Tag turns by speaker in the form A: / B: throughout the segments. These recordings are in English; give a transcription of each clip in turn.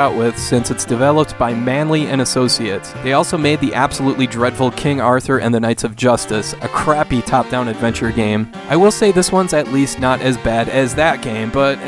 A: out with since it's developed by Manley and Associates. They also made the absolutely dreadful King Arthur and the Knights of Justice, a crappy top-down adventure game. I will say this one's at least not as bad as that game, but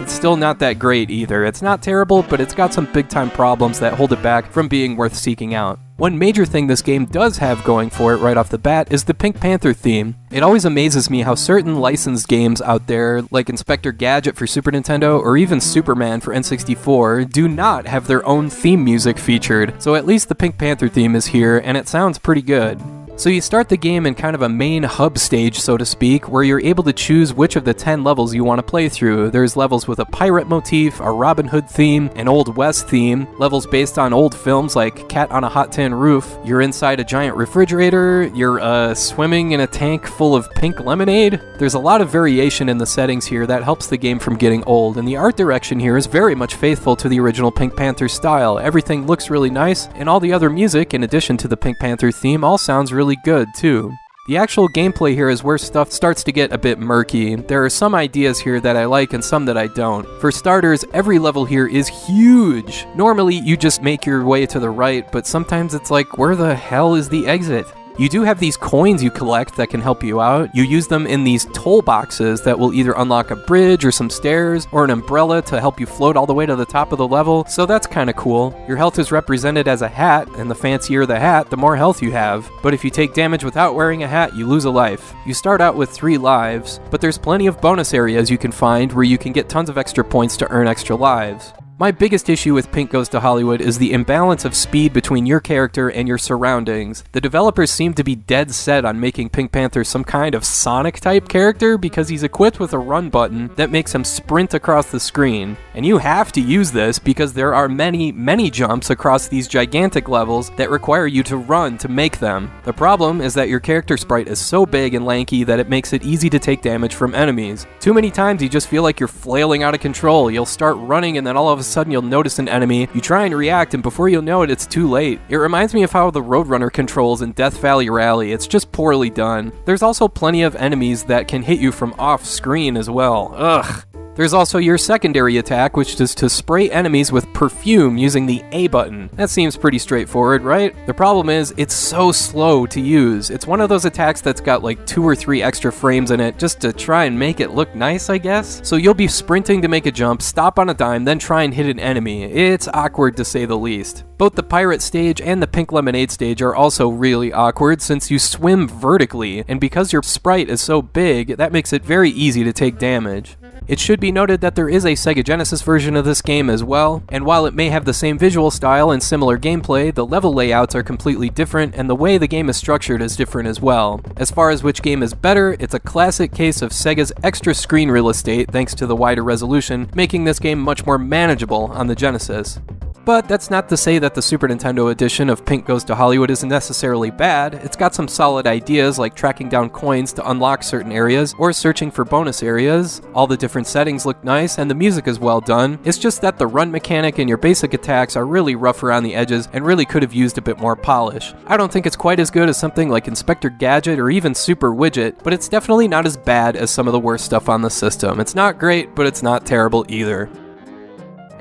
A: it's still not that great either. It's not terrible, but it's got some big-time problems that hold it back from being worth seeking out. One major thing this game does have going for it right off the bat is the Pink Panther theme. It always amazes me how certain licensed games out there, like Inspector Gadget for Super Nintendo or even Superman for N64, do not have their own theme music featured, so at least the Pink Panther theme is here, and it sounds pretty good. So you start the game in kind of a main hub stage, so to speak, where you're able to choose which of the 10 levels you want to play through. There's levels with a pirate motif, a Robin Hood theme, an Old West theme, levels based on old films like Cat on a Hot Tin Roof, you're inside a giant refrigerator, you're swimming in a tank full of pink lemonade. There's a lot of variation in the settings here that helps the game from getting old, and the art direction here is very much faithful to the original Pink Panther style. Everything looks really nice, and all the other music, in addition to the Pink Panther theme, all sounds really good too. The actual gameplay here is where stuff starts to get a bit murky. There are some ideas here that I like and some that I don't. For starters, every level here is huge. Normally you just make your way to the right, but sometimes it's like, where the hell is the exit? You do have these coins you collect that can help you out. You use them in these toll boxes that will either unlock a bridge or some stairs or an umbrella to help you float all the way to the top of the level, so that's kind of cool. Your health is represented as a hat, and the fancier the hat, the more health you have. But if you take damage without wearing a hat, you lose a life. You start out with 3 lives, but there's plenty of bonus areas you can find where you can get tons of extra points to earn extra lives. My biggest issue with Pink Goes to Hollywood is the imbalance of speed between your character and your surroundings. The developers seem to be dead set on making Pink Panther some kind of Sonic-type character because he's equipped with a run button that makes him sprint across the screen. And you have to use this because there are many, many jumps across these gigantic levels that require you to run to make them. The problem is that your character sprite is so big and lanky that it makes it easy to take damage from enemies. Too many times you just feel like you're flailing out of control. You'll start running and then all of a sudden you'll notice an enemy, you try and react, and before you'll know it, it's too late. It reminds me of how the Roadrunner controls in Death Valley Rally. It's just poorly done. There's also plenty of enemies that can hit you from off screen as well. Ugh. There's also your secondary attack, which is to spray enemies with perfume using the A button. That seems pretty straightforward, right? The problem is, it's so slow to use. It's one of those attacks that's got like 2 or 3 extra frames in it just to try and make it look nice, I guess. So you'll be sprinting to make a jump, stop on a dime, then try and hit an enemy. It's awkward to say the least. Both the pirate stage and the pink lemonade stage are also really awkward since you swim vertically, and because your sprite is so big, that makes it very easy to take damage. It should be noted that there is a Sega Genesis version of this game as well, and while it may have the same visual style and similar gameplay, the level layouts are completely different and the way the game is structured is different as well. As far as which game is better, it's a classic case of Sega's extra screen real estate thanks to the wider resolution, making this game much more manageable on the Genesis. But that's not to say that the Super Nintendo edition of Pink Goes to Hollywood isn't necessarily bad. It's got some solid ideas like tracking down coins to unlock certain areas or searching for bonus areas. All the different settings look nice and the music is well done. It's just that the run mechanic and your basic attacks are really rough around the edges and really could have used a bit more polish. I don't think it's quite as good as something like Inspector Gadget or even Super Widget, but it's definitely not as bad as some of the worst stuff on the system. It's not great, but it's not terrible either.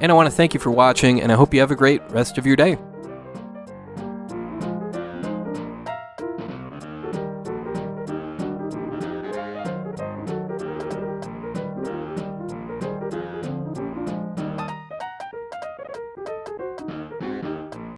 A: And I want to thank you for watching, and I hope you have a great rest of your day.